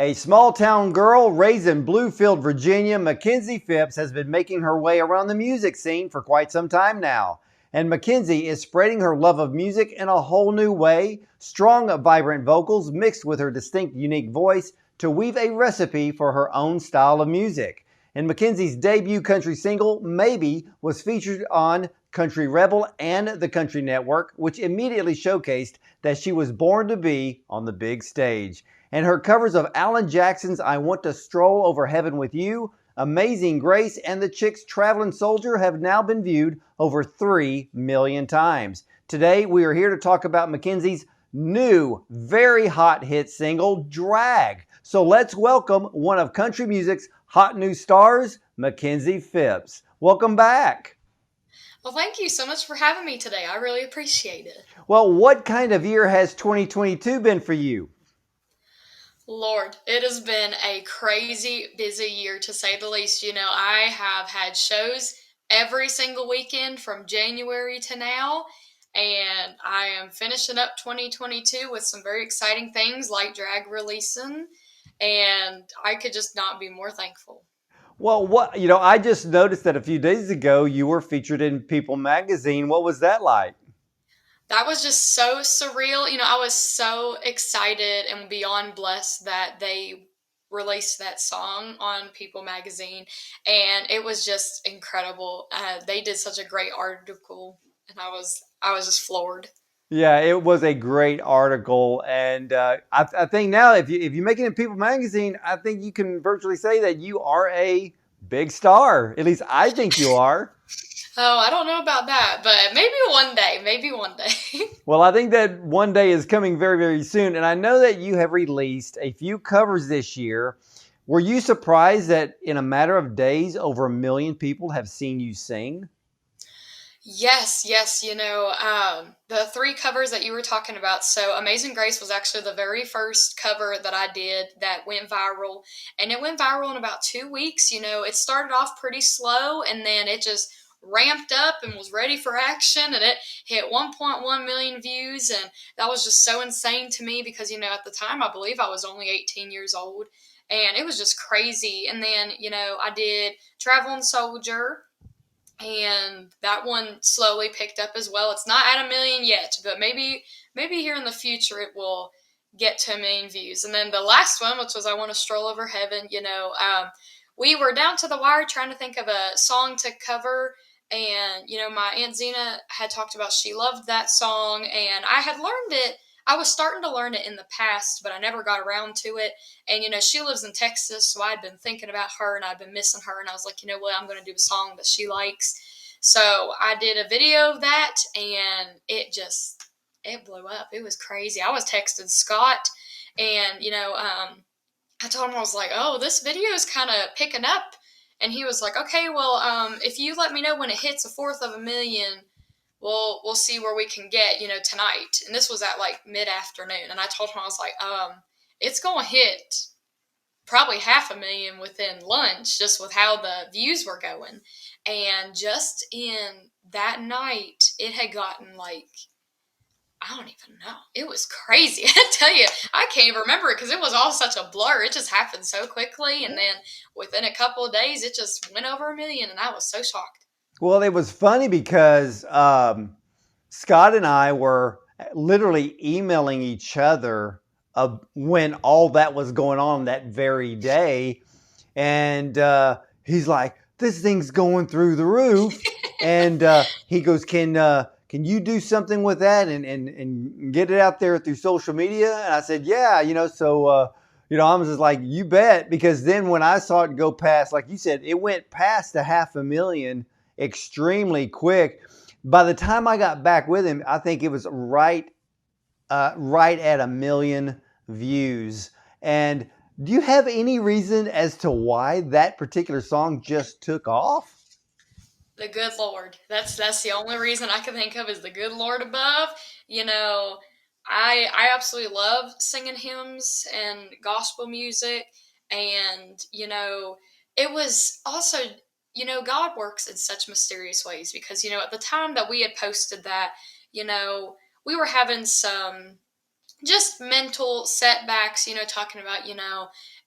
A small town girl raised in Bluefield, Virginia, Makenzie Phipps has been making her way around the music scene for quite some time now. And Makenzie is spreading her love of music in a whole new way. Strong, vibrant vocals mixed with her distinct, unique voice to weave a recipe for her own style of music. And Makenzie's debut country single, Maybe, was featured on Country Rebel and the Country Network, which immediately showcased that she was born to be on the big stage. And her covers of Alan Jackson's I Want to Stroll Over Heaven with You, Amazing Grace, and the Chicks' Travelin Soldier have now been viewed over 3 million times. Today, we are here to talk about Makenzie's new, very hot hit single, Drag. So let's welcome one of country music's hot new stars, Makenzie Phipps. Welcome back. Well, thank you so much for having me today. I really appreciate it. Well, what kind of year has 2022 been for you? Lord, it has been a crazy busy year to say the least. I have had shows every single weekend from January to now, and I am finishing up 2022 with some very exciting things like drag releasing, and I could just not be more thankful. Well, I just noticed that a few days ago you were featured in People magazine. What was that like? That was just so surreal. I was so excited and beyond blessed that they released that song on People magazine, and it was just incredible. They did such a great article, and I was just floored. Yeah, it was a great article, and I think now if you make it in People magazine, I think you can virtually say that you are a big star. At least I think you are. Oh, I don't know about that, but maybe one day. Maybe one day. Well, I think that one day is coming very, very soon, and I know that you have released a few covers this year. Were you surprised that in a matter of days, over 1 million people have seen you sing? Yes, yes. The three covers that you were talking about. So, Amazing Grace was actually the very first cover that I did that went viral. And it went viral in about 2 weeks. It started off pretty slow and then it just ramped up and was ready for action. And it hit 1.1 million views. And that was just so insane to me because, at the time, I believe I was only 18 years old. And it was just crazy. And then, I did Travelin Soldier, and that one slowly picked up as well. It's not at 1 million yet, but maybe here in the future it will get to 1 million views. And then the last one, which was I Want to Stroll Over Heaven, we were down to the wire trying to think of a song to cover. And, my Aunt Zena had talked about she loved that song, and I had learned it. I was starting to learn it in the past, but I never got around to it. And, she lives in Texas, so I'd been thinking about her and I'd been missing her. And I was like, you know what, I'm going to do a song that she likes. So I did a video of that, and it blew up. It was crazy. I was texting Scott, and, I told him, I was like, oh, this video is kind of picking up. And he was like, okay, well, if you let me know when it hits a fourth of 1 million, we'll see where we can get, tonight. And this was at like mid-afternoon. And I told him, I was like, it's going to hit probably 500,000 within lunch, just with how the views were going. And just in that night, it had gotten like, I don't even know. It was crazy. I tell you, I can't even remember it because it was all such a blur. It just happened so quickly. And then within a couple of days, it just went over 1 million. And I was so shocked. Well, it was funny because Scott and I were literally emailing each other when all that was going on that very day. And he's like, this thing's going through the roof. And he goes, can you do something with that and get it out there through social media? And I said, yeah, I was just like, you bet. Because then when I saw it go past, like you said, it went past the 500,000 extremely quick. By the time I got back with him, I think it was right at 1 million views. And do you have any reason as to why that particular song just took off? The good Lord. That's the only reason I can think of is the good Lord above. I absolutely love singing hymns and gospel music, and it was also, God works in such mysterious ways because at the time that we had posted that, we were having some just mental setbacks, talking about,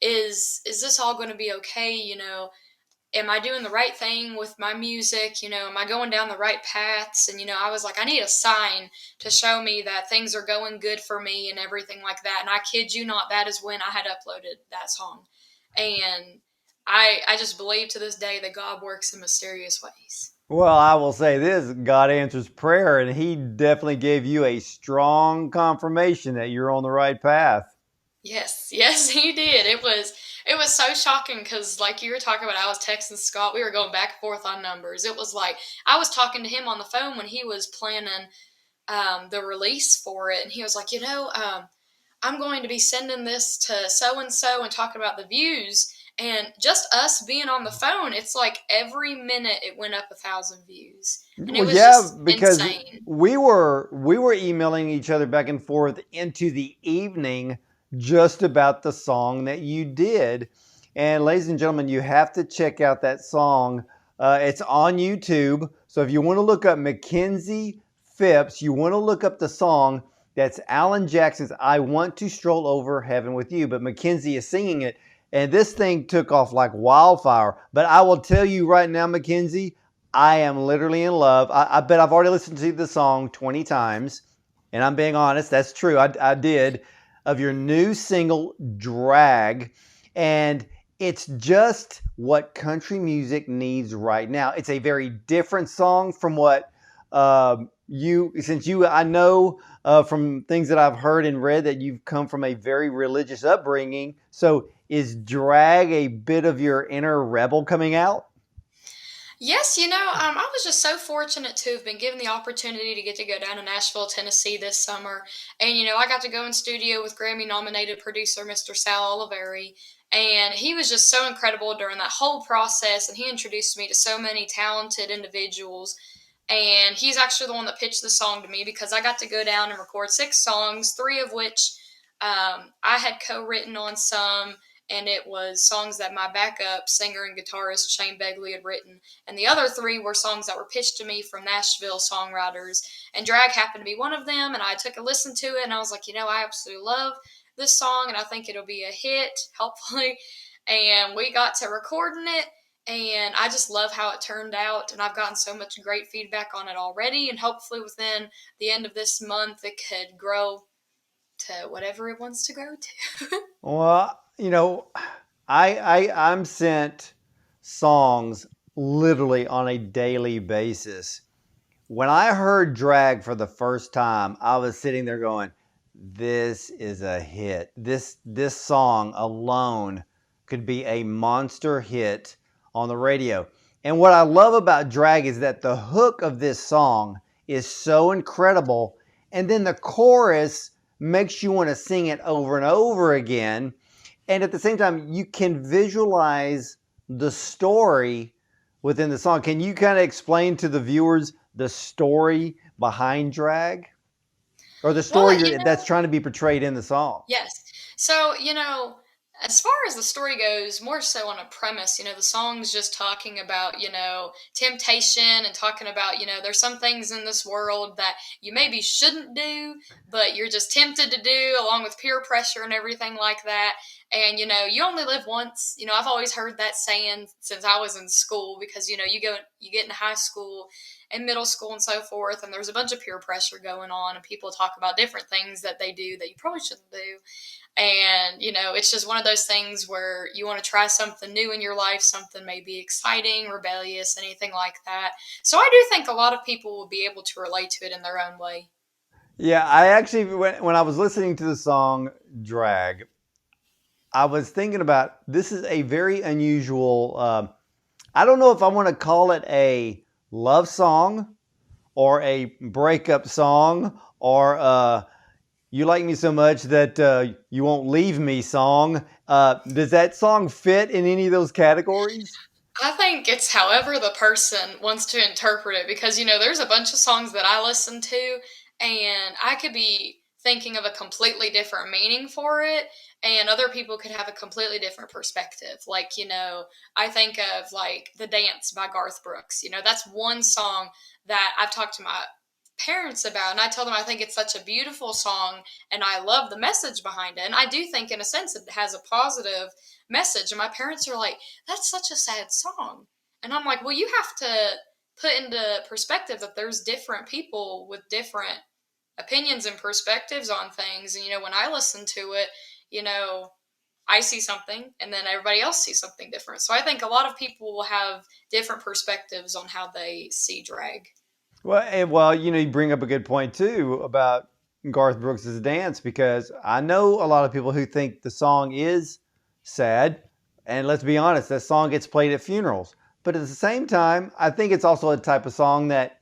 is this all going to be okay? Am I doing the right thing with my music? Am I going down the right paths? And, I was like, I need a sign to show me that things are going good for me and everything like that. And I kid you not, that is when I had uploaded that song. And I just believe to this day that God works in mysterious ways. Well, I will say this, God answers prayer, and he definitely gave you a strong confirmation that you're on the right path. Yes, yes, he did. It was so shocking because, like you were talking about, I was texting Scott. We were going back and forth on numbers. It was like I was talking to him on the phone when he was planning the release for it, and he was like, I'm going to be sending this to so and talking about the views, and just us being on the phone, it's like every minute it went up 1,000 views, and it Well, was yeah, just because insane. we were emailing each other back and forth into the evening just about the song that you did. And ladies and gentlemen, you have to check out that song. It's on YouTube. So if you want to look up Makenzie Phipps, you want to look up the song. That's Alan Jackson's "I Want to Stroll Over Heaven with You," but Makenzie is singing it. And this thing took off like wildfire. But I will tell you right now, Makenzie, I am literally in love. I bet I've already listened to the song 20 times. And I'm being honest, that's true. I did. Of your new single, Drag. And it's just what country music needs right now. It's a very different song from what I know from things that I've heard and read that you've come from a very religious upbringing. So is Drag a bit of your inner rebel coming out? Yes, I was just so fortunate to have been given the opportunity to get to go down to Nashville, Tennessee this summer. And, I got to go in studio with Grammy nominated producer Mr. Sal Oliveri. And he was just so incredible during that whole process. And he introduced me to so many talented individuals. And he's actually the one that pitched the song to me because I got to go down and record 6 songs, three of which I had co written on some, and it was songs that my backup singer and guitarist Shane Begley had written. And the other three were songs that were pitched to me from Nashville songwriters. And Drag happened to be one of them, and I took a listen to it, and I was like, I absolutely love this song, and I think it'll be a hit, hopefully. And we got to recording it, and I just love how it turned out, and I've gotten so much great feedback on it already, and hopefully within the end of this month it could grow to whatever it wants to grow to. Well, I'm sent songs literally on a daily basis. When I heard Drag for the first time, I was sitting there going, "This is a hit. This song alone could be a monster hit on the radio." And what I love about Drag is that the hook of this song is so incredible, and then the chorus makes you want to sing it over and over again. And at the same time, you can visualize the story within the song. Can you kind of explain to the viewers the story behind Drag, or the Well, story that's trying to be portrayed in the song? yes. So, as far as the story goes, more so on a premise, the song's just talking about, temptation and talking about, there's some things in this world that you maybe shouldn't do, but you're just tempted to do along with peer pressure and everything like that. And, you only live once. I've always heard that saying since I was in school because, you get in high school and middle school and so forth, and there's a bunch of peer pressure going on, and people talk about different things that they do that you probably shouldn't do. And, it's just one of those things where you want to try something new in your life, something maybe exciting, rebellious, anything like that. So I do think a lot of people will be able to relate to it in their own way. Yeah, I actually, when I was listening to the song Drag, I was thinking about this is a very unusual, I don't know if I want to call it a love song or a breakup song or "You Like Me So Much That You Won't Leave Me" song. Does that song fit in any of those categories? I think it's however the person wants to interpret it because, there's a bunch of songs that I listen to and I could be thinking of a completely different meaning for it and other people could have a completely different perspective. Like, I think of like The Dance by Garth Brooks. That's one song that I've talked to my parents about. And I tell them I think it's such a beautiful song and I love the message behind it. And I do think, in a sense, it has a positive message. And my parents are like, that's such a sad song. And I'm like, well, you have to put into perspective that there's different people with different opinions and perspectives on things. And, when I listen to it, I see something and then everybody else sees something different. So I think a lot of people will have different perspectives on how they see drag. Well, you bring up a good point too about Garth Brooks' dance, because I know a lot of people who think the song is sad. And let's be honest, that song gets played at funerals. But at the same time, I think it's also a type of song that,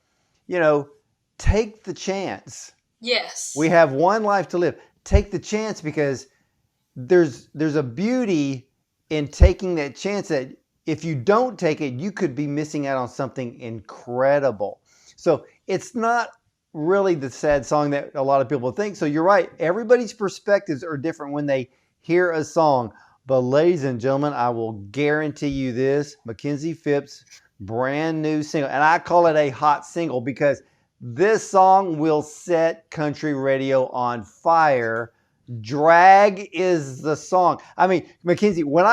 take the chance. Yes. We have one life to live. Take the chance, because there's a beauty in taking that chance that if you don't take it, you could be missing out on something incredible. So it's not really the sad song that a lot of people think. So you're right. Everybody's perspectives are different when they hear a song. But ladies and gentlemen, I will guarantee you this, Makenzie Phipps' brand new single, and I call it a hot single because this song will set country radio on fire. Drag is the song. I mean, Makenzie, when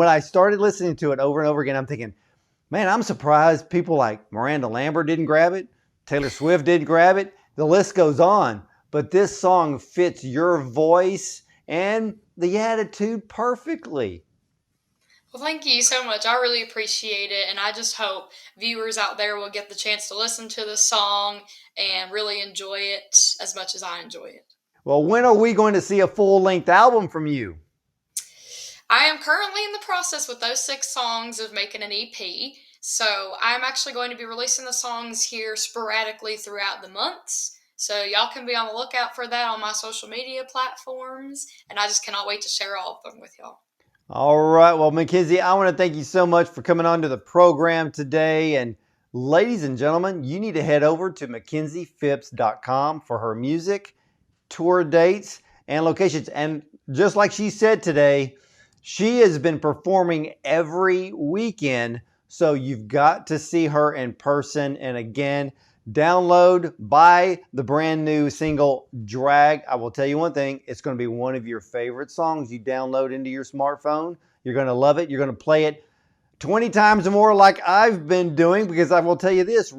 I started listening to it over and over again, I'm thinking, man, I'm surprised people like Miranda Lambert didn't grab it, Taylor Swift didn't grab it. The list goes on. But this song fits your voice and the attitude perfectly. Well, thank you so much. I really appreciate it. And I just hope viewers out there will get the chance to listen to the song and really enjoy it as much as I enjoy it. Well, when are we going to see a full-length album from you? I am currently in the process with those 6 songs of making an EP. So I'm actually going to be releasing the songs here sporadically throughout the months. So y'all can be on the lookout for that on my social media platforms. And I just cannot wait to share all of them with y'all. All right. Well, Makenzie, I want to thank you so much for coming on to the program today. And ladies and gentlemen, you need to head over to MakenziePhipps.com for her music, tour dates, and locations. And just like she said today, she has been performing every weekend. So you've got to see her in person. And again, download, buy the brand new single, Drag. I will tell you one thing, it's going to be one of your favorite songs you download into your smartphone. You're going to love it. You're going to play it 20 times or more like I've been doing, because I will tell you this,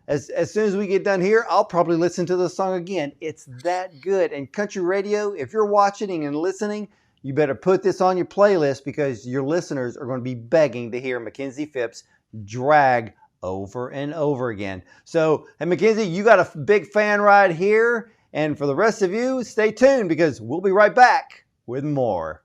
as soon as we get done here, I'll probably listen to the song again. It's that good. And country radio, if you're watching and listening, you better put this on your playlist, because your listeners are going to be begging to hear Makenzie Phipps Drag over and over again. So, hey, Makenzie, you got a big fan right here. And for the rest of you, stay tuned, because we'll be right back with more.